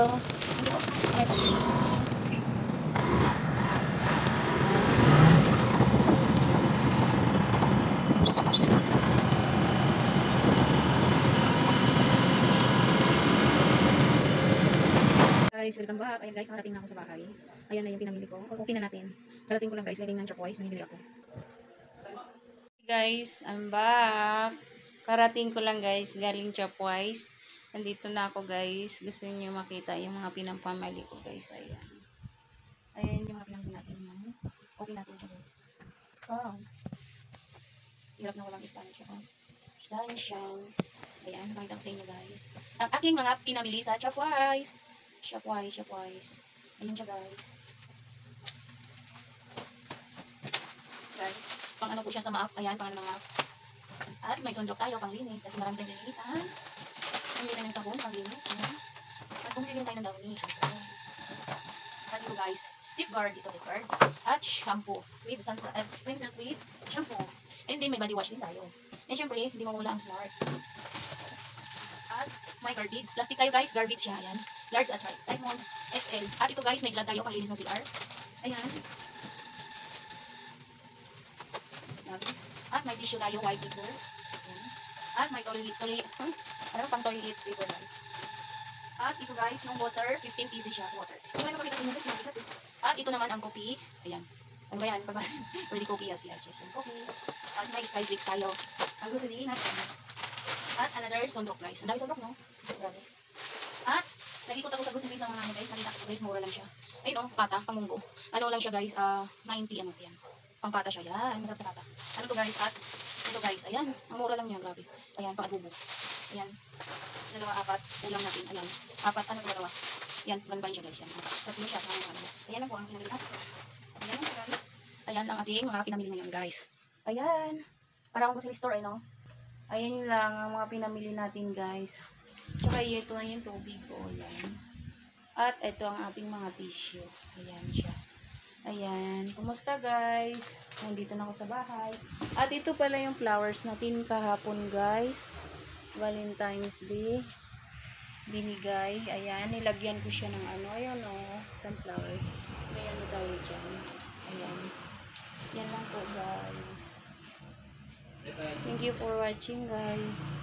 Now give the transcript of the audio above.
Hindi po. Okay po. Guys, welcome back. Ayan guys, narating na ako sa bahay. Ayan na yung pinamili ko. Okay na natin. Darating ko lang guys, galing ng Chopwise na hinili ako. Guys, I'm back. Karating ko lang guys, galing Chopwise. Nandito na ako guys. Gusto niyo makita yung mga pinampamali ko guys. Ayan. Ayan yung mga pinamili natin. Okay natin siya guys. Wow. Hirap na walang stand siya. Stand siya. Ayan, makita ko sa inyo guys. Ang aking mga pinamili sa Chopwise. Shopwise. Ayan siya guys. Guys, pang ano po siya sa map. Ayan, pang ano ng map. At may sundrok tayo, pang linis. Kasi marami tayong linis. Pumili tayo ng sabon, pang linis. Ayan. At pumili tayo ng downy. At ito guys, safeguard. Ito safeguard. At shampoo. With clean silk with shampoo. And then may body wash din tayo. And syempre, hindi mawala ang smart. At may garbage. Plastic tayo guys, garbage siya. Ayan. Large at size small, XL. At ito guys, may glad tayo panglinis ng CR. Ayan. At may tissue tayo, white paper. Ayan. At may toilet pang toilet paper guys. At ito guys, yung water, 15 pieces siya, water. So, may mapakita din guys, mabigat eh. At ito naman ang coffee. Ayan. Ano ba yan? Ready coffee, yes. Yung coffee. At may spice mix tayo. Ang grocery natin. At another sunrock guys. Ang dami sunrock, no? Grabe. At nag-ikot ako sa grocery sa mga ano guys. Nakita ko guys, mura lang siya. Ayun no, pata, pangunggo. Ano lang siya guys, 90 ano yan. Pangpata siya. Yan, masarap sa pata. Ano to guys? At ito guys, ayan. Ang mura lang yan, grabe. Ayan, pang-adobo. Ayan. 2, 4, ulam natin. Ayan. 4, ano 2? Yan, ganun pa rin siya guys. Yan. Tatlo siya. Ayan lang po ang pinamili natin. Ayan lang guys. Ayan ang ating mga pinamili ngayon guys. Ayan. Para akong grocery store, no? Ayan lang ang mga pinamili natin guys. Tsaka ito na yung tubig ko. Ayan. At ito ang ating mga tissue. Ayan siya. Ayan. Kumusta guys? Nandito na ako sa bahay. At ito pala yung flowers natin kahapon guys. Valentine's Day. Binigay. Ayan. Nilagyan ko siya ng ano. Ayan o. Sunflower. May ano tayo dyan. Ayan. Yan lang po guys. Thank you for watching guys.